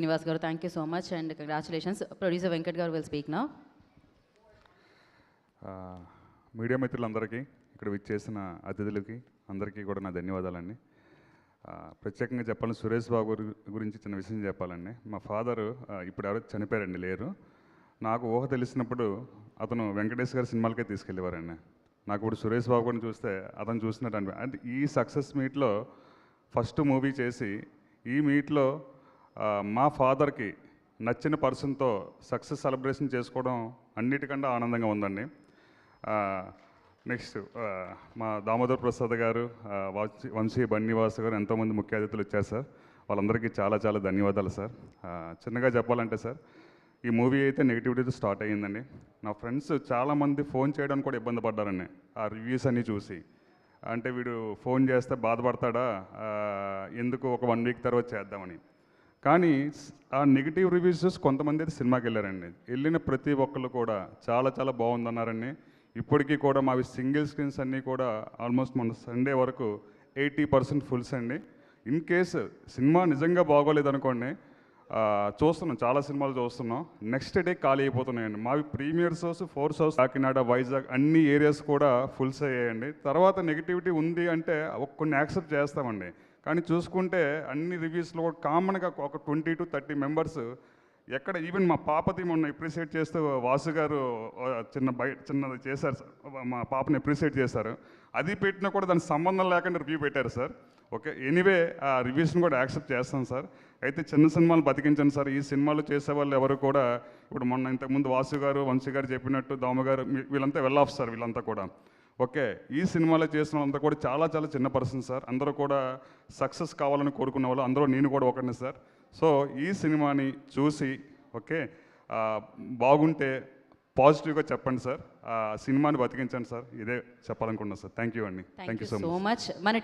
Nivas garu, thank you so much and congratulations. Producer Venkat garu will speak now. Media మిత్రులందరికీ, ఇక్కడ విచ్చేసిన అతిథులకి అందరికీ కూడా నా ధన్యవాదాలండి. ప్రత్యేకంగా చెప్పాలని సురేష్ బాబు గురించి చిన్న విషయం చెప్పాలండి. మా ఫాదరు ఇప్పుడు ఎవరో చనిపోయారండి, లేరు. నాకు ఊహ తెలిసినప్పుడు అతను వెంకటేష్ గారి సినిమాలకే తీసుకెళ్ళేవారండి. నాకు ఇప్పుడు సురేష్ బాబు గురిని చూస్తే అతను చూసినట్టు అనిపి అంటే ఈ సక్సెస్ మీట్లో ఫస్ట్ మూవీ చేసి ఈ మీట్లో మా ఫాదర్కి నచ్చిన పర్సన్తో సక్సెస్ సెలబ్రేషన్ చేసుకోవడం అన్నిటికంటే ఆనందంగా ఉందండి. నెక్స్ట్ మా దామోదర్ ప్రసాద్ గారు, వంశీ బన్నివాస్ గారు, ఎంతోమంది ముఖ్య అతిథులు వచ్చారు సార్. వాళ్ళందరికీ చాలా చాలా ధన్యవాదాలు సార్. చిన్నగా చెప్పాలంటే సార్, ఈ మూవీ అయితే నెగిటివిటీతో స్టార్ట్ అయ్యిందండి. నా ఫ్రెండ్స్ చాలామంది ఫోన్ చేయడానికి కూడా ఇబ్బంది పడ్డారండి ఆ రివ్యూస్ అన్నీ చూసి. అంటే వీడు ఫోన్ చేస్తే బాధపడతాడా, ఎందుకు ఒక 1 వీక్ తర్వాత చేద్దామని. కానీ ఆ నెగిటివ్ రివ్యూస్ చూసి కొంతమంది అయితే సినిమాకి వెళ్ళారండి. వెళ్ళిన ప్రతి ఒక్కళ్ళు కూడా చాలా చాలా బాగుందన్నారండి. ఇప్పటికీ కూడా మావి సింగిల్ స్క్రీన్స్ అన్నీ కూడా ఆల్మోస్ట్ మొన్న సండే వరకు 80% ఫుల్స్ అండి. ఇన్ కేసు సినిమా నిజంగా బాగోలేదనుకోండి, చూస్తున్నాం, చాలా సినిమాలు చూస్తున్నాం, నెక్స్ట్ డే ఖాళీ అయిపోతున్నాయండి. మావి premiere shows 4 shows Kakinada, Vizag అన్ని ఏరియాస్ కూడా ఫుల్స్ అయ్యాయండి. తర్వాత నెగిటివిటీ ఉంది అంటే కొన్ని యాక్సెప్ట్ చేస్తామండి. కానీ చూసుకుంటే అన్ని రివ్యూస్లో కూడా కామన్గా ఒక 20 to 30 మెంబర్స్ ఎక్కడ, ఈవెన్ మా పాపది మొన్న అప్రిషియేట్ చేస్తూ వాసు గారు చిన్నది చేశారు సార్, మా పాపని అప్రిషియేట్ చేశారు. అది పెట్టినా కూడా దానికి సంబంధం లేకుండా రివ్యూ పెట్టారు సార్. ఓకే, ఎనీవే ఆ రివ్యూస్ని కూడా యాక్సెప్ట్ చేస్తాం సార్. అయితే చిన్న సినిమాలు బతికించండి సార్. ఈ సినిమాలు చేసేవాళ్ళు ఎవరు కూడా ఇప్పుడు మొన్న ఇంతకుముందు వాసు గారు, వంశీ గారు చెప్పినట్టు, దామ గారు, వీళ్ళంతా వెల్ ఆఫ్ సార్. వీళ్ళంతా కూడా ఓకే, ఈ సినిమాలో చేసిన వాళ్ళంతా కూడా చాలా చాలా చిన్న పర్సన్ సార్. అందరూ కూడా సక్సెస్ కావాలని కోరుకున్న వాళ్ళు, అందరూ నేను కూడా ఒకరిని సార్. సో ఈ సినిమాని చూసి ఓకే బాగుంటే పాజిటివ్గా చెప్పండి సార్. సినిమాని బతికించండి సార్. ఇదే చెప్పాలనుకుంటున్నాను సార్. థ్యాంక్ యూ అండి. Thank you so much. మన